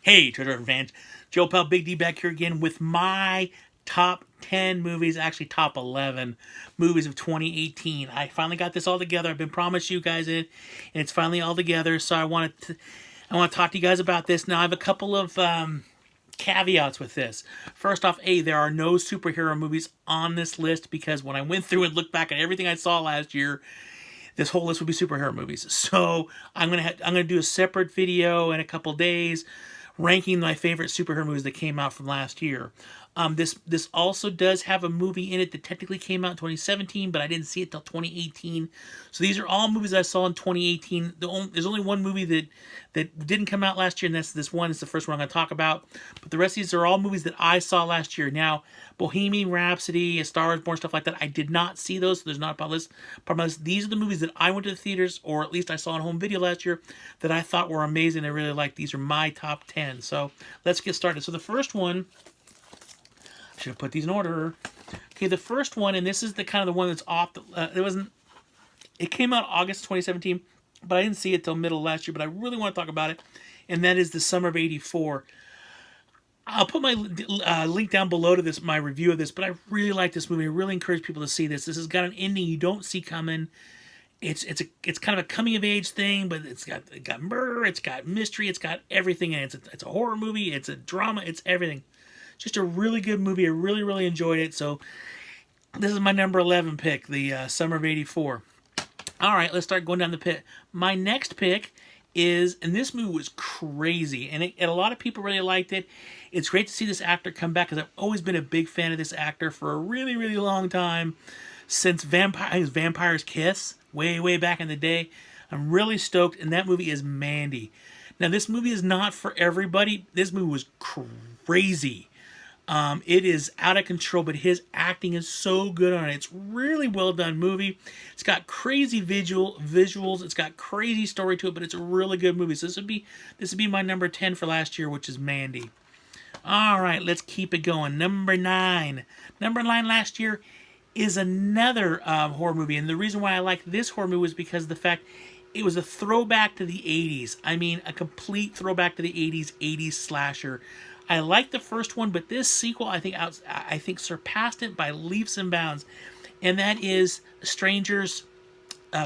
Hey, Treasure Hunt fans. Joe Pal Big D back here again with my top 10 movies, actually top 11 movies of 2018. I finally got this all together. I've been promised you guys it, and it's finally all together. So I want to talk to you guys about this. Now, I have a couple of caveats with this. First off, there are no superhero movies on this list because when I went through and looked back at everything I saw last year, this whole list would be superhero movies. So I'm gonna do a separate video in a couple days ranking my favorite superhero movies that came out from last year. This also does have a movie in it that technically came out in 2017, but I didn't see it till 2018. So these are all movies I saw in 2018. There's only one movie that didn't come out last year, and that's this one. It's the first one I'm going to talk about. But the rest of these are all movies that I saw last year. Now, Bohemian Rhapsody, A Star Is Born, stuff like that, I did not see those, so there's not a part of my list. These are the movies that I went to the theaters, or at least I saw on home video last year, that I thought were amazing. I really liked. These are my top 10. So let's get started. So the first one, should have put these in order. Okay, the first one, and this is the kind of the one that's off. It came out August 2017, but I didn't see it till middle of last year. But I really want to talk about it, and that is the Summer of '84. I'll put my link down below to my review of this. But I really like this movie. I really encourage people to see this. This has got an ending you don't see coming. It's kind of a coming of age thing, but it got murder, it's got mystery, it's got everything in it. It's a horror movie, it's a drama, it's everything. Just a really good movie. I really, really enjoyed it. So this is my number 11 pick, the Summer of '84. All right, let's start going down the pit. My next pick is, and this movie was crazy, and a lot of people really liked it. It's great to see this actor come back because I've always been a big fan of this actor for a really, really long time, since Vampire's Kiss, way, way back in the day. I'm really stoked, and that movie is Mandy. Now, this movie is not for everybody. This movie was crazy. It is out of control, but his acting is so good on it. It's really well done movie. It's got crazy visuals. It's got crazy story to it, but it's a really good movie. So this would be my number 10 for last year, which is Mandy. All right, let's keep it going. Number 9. Number 9 last year is another horror movie, and the reason why I like this horror movie was because of the fact it was a throwback to the 80s. I mean, a complete throwback to the 80s slasher. I liked the first one, but this sequel I think surpassed it by leaps and bounds, and that is Strangers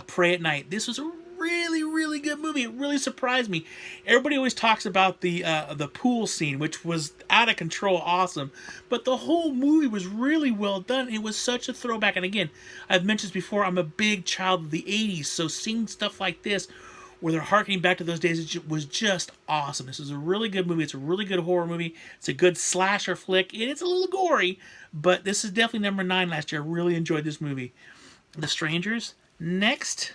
Pray at Night. This was a really, really good movie. It really surprised me. Everybody always talks about the pool scene, which was out of control, awesome, but the whole movie was really well done. It was such a throwback, and again, I've mentioned this before, I'm a big child of the 80s, so seeing stuff like this where they're harkening back to those days, it was just awesome. This is a really good movie. It's a really good horror movie. It's a good slasher flick, and it's a little gory, but this is definitely number 9 last year. I really enjoyed this movie. The Strangers. Next,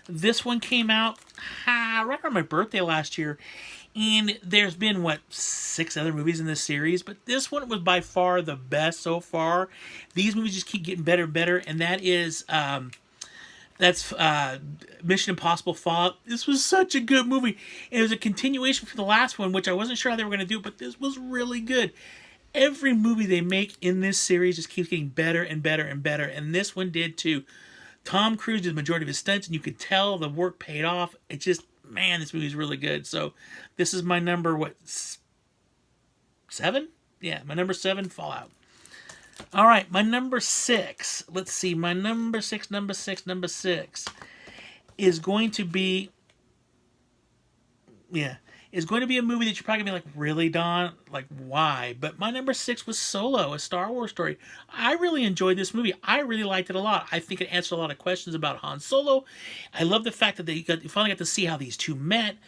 this one came out right around my birthday last year, and there's been, 6 other movies in this series, but this one was by far the best so far. These movies just keep getting better and better, and that is... That's Mission Impossible Fallout. This was such a good movie. It was a continuation from the last one, which I wasn't sure how they were going to do, but this was really good. Every movie they make in this series just keeps getting better and better and better, and this one did too. Tom Cruise did the majority of his stunts, and you could tell the work paid off. It just, man, this movie is really good. So this is my number, 7? Yeah, my number 7, Fallout. All right, my number 6. Let's see, my number 6 is going to be, is going to be a movie that you're probably going to be like, really, Don? Like, why? But my number 6 was Solo, a Star Wars story. I really enjoyed this movie. I really liked it a lot. I think it answered a lot of questions about Han Solo. I love the fact that you finally got to see how these two met.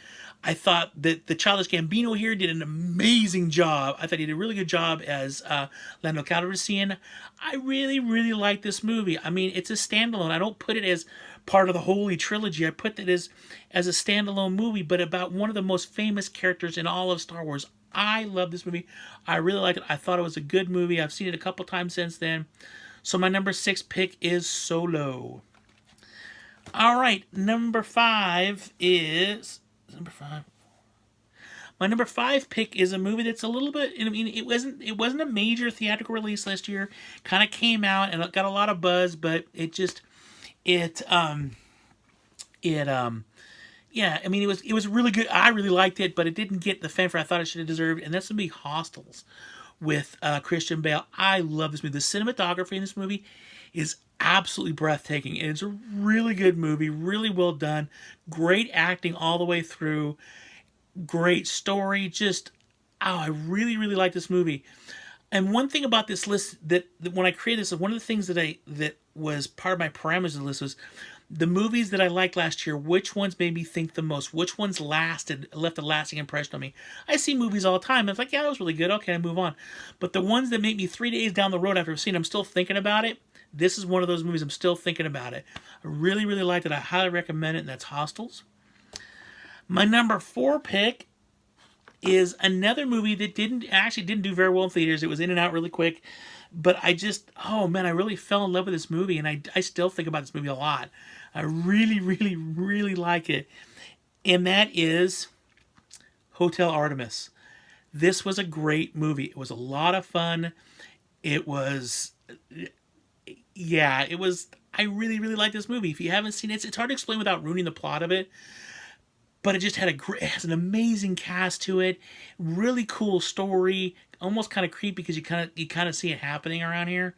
I thought that the Childish Gambino here did an amazing job. I thought he did a really good job as Lando Calrissian. I really, really like this movie. I mean, it's a standalone. I don't put it as part of the Holy Trilogy. I put it as a standalone movie, but about one of the most famous characters in all of Star Wars. I love this movie. I really liked it. I thought it was a good movie. I've seen it a couple times since then. So my number 6 pick is Solo. All right, number 5 is... Number 5. My number 5 pick is a movie that's a little bit. I mean, it wasn't a major theatrical release last year. Kind of came out and it got a lot of buzz, but it yeah, I mean, it was really good. I really liked it, but it didn't get the fanfare I thought it should have deserved. And that's gonna be Hostels with Christian Bale. I love this movie. The cinematography in this movie is absolutely breathtaking. And it's a really good movie, really well done, great acting all the way through, great story. Just I really really like this movie. And one thing about this list that when I created this, one of the things that was part of my parameters of the list was the movies that I liked last year. Which ones made me think the most? Which ones left a lasting impression on me? I see movies all the time. And it's like, yeah, that was really good. Okay, I move on. But the ones that make me 3 days down the road after I've seen, I'm still thinking about it. This is one of those movies I'm still thinking about it. I really really liked it. I highly recommend it. And that's Hostels. My number 4 pick is another movie that didn't do very well in theaters. It was in and out really quick, but oh man, I really fell in love with this movie, and I still think about this movie a lot. I really, really, really like it, and that is Hotel Artemis. This was a great movie. It was a lot of fun. It was, yeah, it was. I really, really like this movie. If you haven't seen it, it's hard to explain without ruining the plot of it. But it just had it has an amazing cast to it, really cool story, almost kind of creepy because you kind of see it happening around here,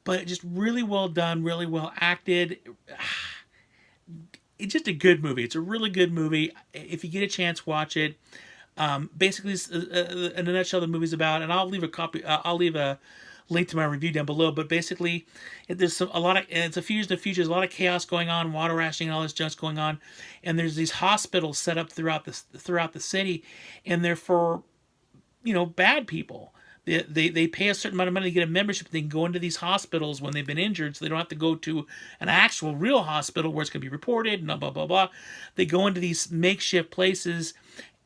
but just really well done, really well acted. It's just a good movie. It's a really good movie. If you get a chance, watch it. Basically, in a nutshell, the movie's about, and I'll leave a copy. I'll leave a link to my review down below. But basically, it's a fusion of futures. A lot of chaos going on, water rationing, and all this junk going on. And there's these hospitals set up throughout the city, and they're for bad people. They pay a certain amount of money to get a membership. They can go into these hospitals when they've been injured, so they don't have to go to an actual real hospital where it's going to be reported and blah blah blah. They go into these makeshift places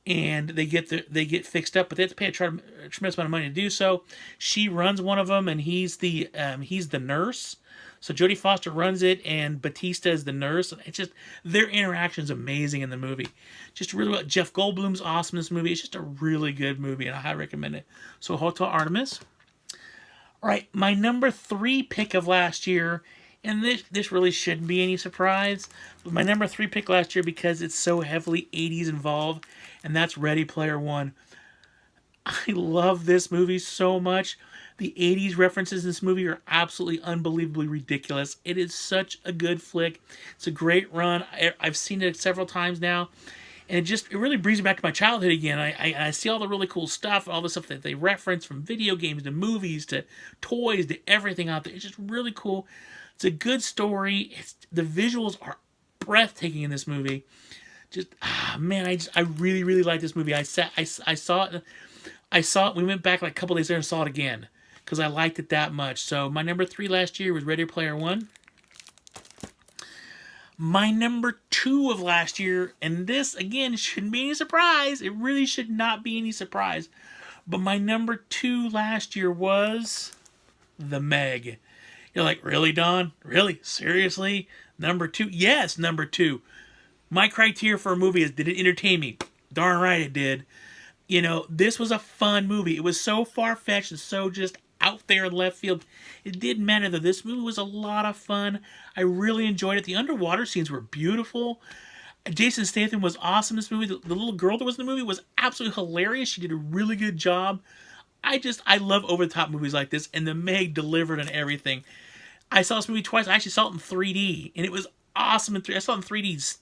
and they get fixed up, but they have to pay a tremendous amount of money to do so. She runs one of them, and he's the nurse. So Jodie Foster runs it, and Batista is the nurse. It's just their interaction's amazing in the movie. Just really well. Jeff Goldblum's awesome in this movie. It's just a really good movie, and I highly recommend it. So Hotel Artemis. All right, my number 3 pick of last year, and this really shouldn't be any surprise, but my number 3 pick last year because it's so heavily 80s involved, and that's Ready Player One. I love this movie so much. The 80s references in this movie are absolutely unbelievably ridiculous. It is such a good flick. It's a great run. I've seen it several times now. And it really brings me back to my childhood again. I see all the really cool stuff, all the stuff that they reference, from video games to movies to toys to everything out there. It's just really cool. It's a good story. The visuals are breathtaking in this movie. Just, man, I really, really like this movie. I saw it. We went back like a couple days there and saw it again because I liked it that much. So my number 3 last year was Ready Player One. My number 2 of last year, and this again shouldn't be any surprise. It really should not be any surprise. But my number 2 last year was The Meg. You're like, really, Don? Really? Seriously? Number 2? Yes, number 2. My criteria for a movie is, did it entertain me? Darn right it did. This was a fun movie. It was so far-fetched and so just out there in left field. It didn't matter though. This movie was a lot of fun. I really enjoyed it. The underwater scenes were beautiful. Jason Statham was awesome in this movie. The little girl that was in the movie was absolutely hilarious. She did a really good job. I love over-the-top movies like this, and The Meg delivered on everything. I saw this movie twice. I actually saw it in 3D, and it was awesome. I saw it in 3D.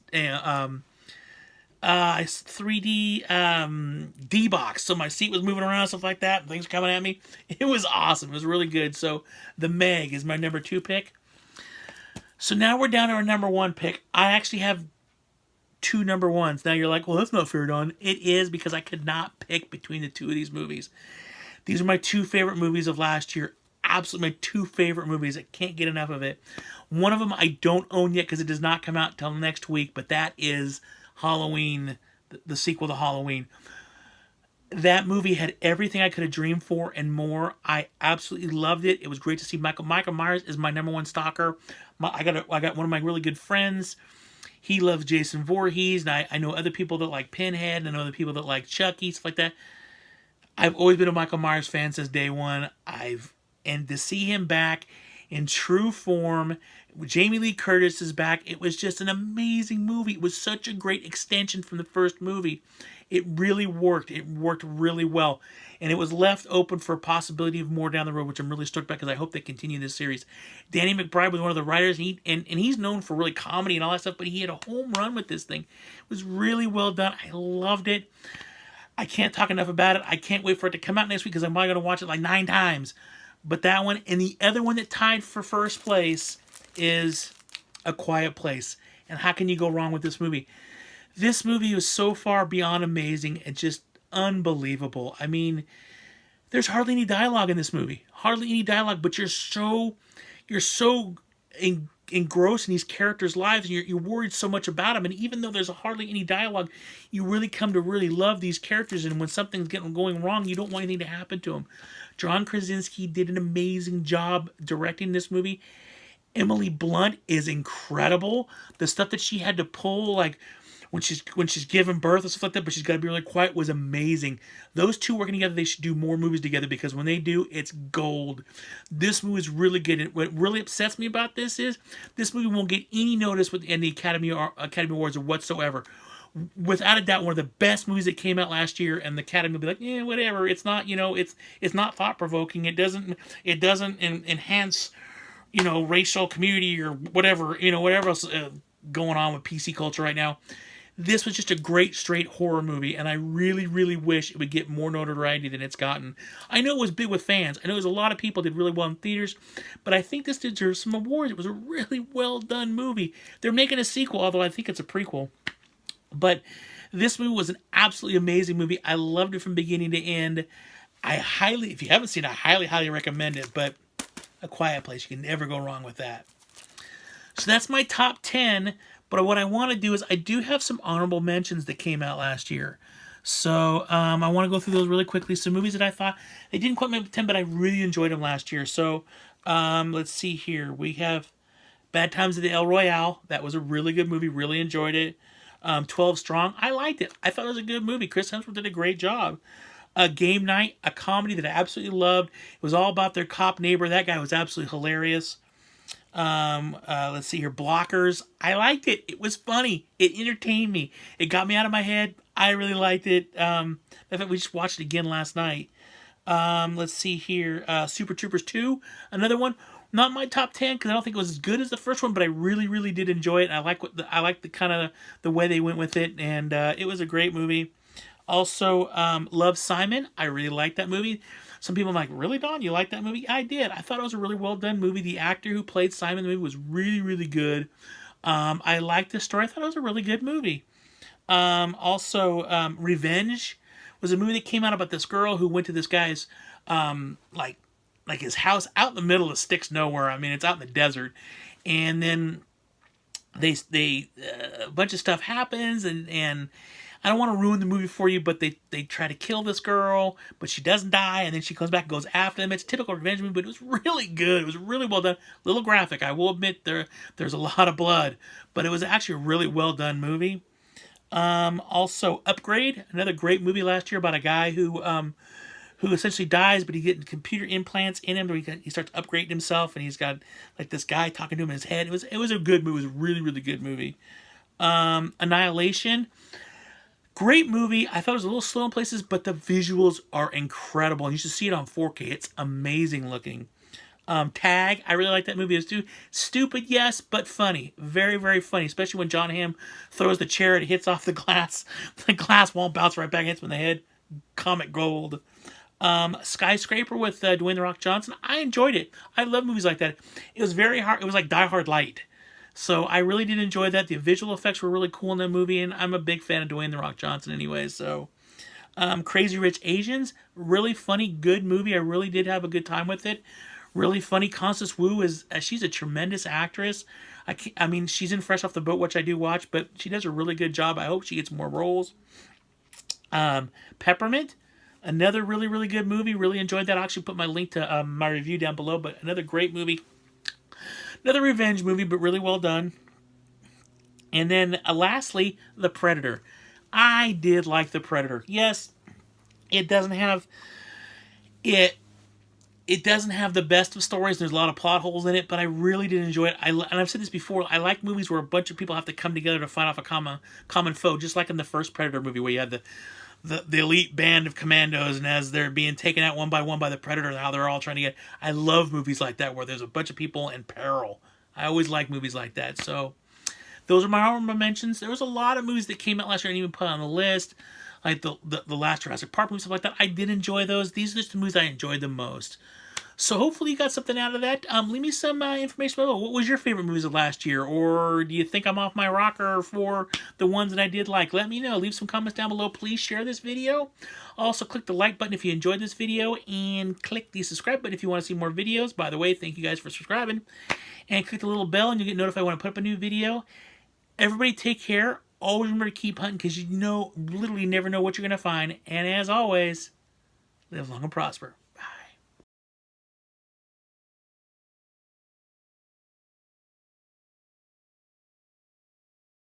3D D-box, so my seat was moving around, stuff like that, and things were coming at me. It was awesome. It was really good. So The Meg is my number 2 pick. So now we're down to our number 1 pick. I actually have 2 number 1s. Now you're like, well, that's not fair, Don. It is, because I could not pick between the 2 of these movies. These are my 2 favorite movies of last year. Absolutely my 2 favorite movies. I can't get enough of it. One of them I don't own yet because it does not come out until next week, but that is Halloween, the sequel to Halloween. That movie had everything I could have dreamed for and more. I absolutely loved it. It was great to see Michael Myers is my number 1 stalker. I got one of my really good friends. He loves Jason Voorhees, and I know other people that like Pinhead, and I know other people that like Chucky, stuff like that. I've always been a Michael Myers fan since day one. And to see him back in true form. Jamie Lee Curtis is back. It was just an amazing movie. It was such a great extension from the first movie. It really worked. It worked really well. And it was left open for a possibility of more down the road, which I'm really stoked about because I hope they continue this series. Danny McBride was one of the writers, and he's known for really comedy and all that stuff, but he had a home run with this thing. It was really well done. I loved it. I can't talk enough about it. I can't wait for it to come out next week because I'm probably going to watch it like 9 times. But that one, and the other one that tied for first place is A Quiet Place. And how can you go wrong with this movie? This movie was so far beyond amazing and just unbelievable. I mean, there's hardly any dialogue in this movie. Hardly any dialogue, but you're so engrossed in these characters' lives, and you're worried so much about them. And even though there's hardly any dialogue, you really come to really love these characters. And when something's going wrong, you don't want anything to happen to them. John Krasinski did an amazing job directing this movie. Emily Blunt is incredible. The stuff that she had to pull, like when she's giving birth and stuff like that, but she's got to be really quiet, was amazing. Those two working together, they should do more movies together because when they do, it's gold. This movie is really good. And what really upsets me about this is this movie won't get any notice in the Academy Awards or whatsoever. Without a doubt, one of the best movies that came out last year, and the Academy will be like, yeah, whatever. It's not, it's not thought provoking. It doesn't enhance, racial community or whatever, whatever else going on with PC culture right now. This was just a great straight horror movie, and I really, really wish it would get more notoriety than it's gotten. I know it was big with fans. I know there's a lot of people did really well in theaters, but I think this deserves some awards. It was a really well done movie. They're making a sequel, although I think it's a prequel. But this movie was an absolutely amazing movie. I loved it from beginning to end. If you haven't seen it, I highly, highly recommend it. But A Quiet Place, you can never go wrong with that. So that's my top 10. But what I want to do is I do have some honorable mentions that came out last year. So I want to go through those really quickly. Some movies that I thought, they didn't quite make the 10, but I really enjoyed them last year. So let's see here. We have Bad Times at the El Royale. That was a really good movie. Really enjoyed it. 12 Strong. I liked it. I thought it was a good movie. Chris Hemsworth did a great job. Game Night, a comedy that I absolutely loved. It was all about their cop neighbor. That guy was absolutely hilarious. Let's see here. Blockers. I liked it. It was funny. It entertained me. It got me out of my head. I really liked it. In fact, we just watched it again last night. Let's see here. Super Troopers 2. Another one. Not my top 10 because I don't think it was as good as the first one, but I really, really did enjoy it. I like the kind of the way they went with it, and it was a great movie. Also, Love, Simon. I really liked that movie. Some people are like, really, Don? You like that movie? I did. I thought it was a really well done movie. The actor who played Simon in the movie was really, really good. I liked the story. I thought it was a really good movie. Also, Revenge was a movie that came out about this girl who went to this guy's like his house out in the middle of sticks nowhere. I mean, it's out in the desert, and then they a bunch of stuff happens, and I don't want to ruin the movie for you, but they try to kill this girl, but she doesn't die, and then she comes back and goes after them. It's a typical revenge movie, but it was really good. It was really well done. A little graphic, I will admit. There's a lot of blood, but it was actually a really well done movie. Also, Upgrade, another great movie last year about a guy who essentially dies, but he gets computer implants in him. He starts upgrading himself, and he's got like this guy talking to him in his head. It was a good movie. It was a really, really good movie. Annihilation, great movie. I thought it was a little slow in places, but the visuals are incredible, and you should see it on 4K. It's amazing looking. Tag, I really like that movie. It was stupid, yes, but funny. Very, very funny, especially when John Hamm throws the chair and it hits off the glass. The glass won't bounce right back and hits him in the head. Comic gold. Skyscraper with Dwayne "The Rock" Johnson. I enjoyed it. I love movies like that. It was very hard. It was like Die Hard light. So I really did enjoy that. The visual effects were really cool in that movie, and I'm a big fan of Dwayne "The Rock" Johnson anyway. So Crazy Rich Asians, really funny, good movie. I really did have a good time with it. Really funny. Constance Wu she's a tremendous actress. I mean, she's in Fresh Off the Boat, which I do watch, but she does a really good job. I hope she gets more roles. Peppermint, another really, really good movie. Really enjoyed that. I'll actually put my link to my review down below, but another great movie. Another revenge movie, but really well done. And then lastly, The Predator. I did like The Predator. Yes, it doesn't have... It doesn't have the best of stories. There's a lot of plot holes in it, but I really did enjoy it. And I've said this before. I like movies where a bunch of people have to come together to fight off a common foe, just like in the first Predator movie, where you had the elite band of commandos, and as they're being taken out one by the Predator, how they're all trying to get. I love movies like that where there's a bunch of people in peril. I always like movies like that. So those are my honorable mentions. There was a lot of movies that came out last year I didn't even put on the list, like the last Jurassic Park movie, stuff like that. I did enjoy those. These are just the movies I enjoyed the most. So hopefully you got something out of that. Leave me some information below. What was your favorite movies of last year? Or do you think I'm off my rocker for the ones that I did like? Let me know. Leave some comments down below. Please share this video. Also, click the like button if you enjoyed this video. And click the subscribe button if you want to see more videos. By the way, thank you guys for subscribing. And click the little bell and you'll get notified when I put up a new video. Everybody take care. Always remember to keep hunting because you literally never know what you're going to find. And as always, live long and prosper.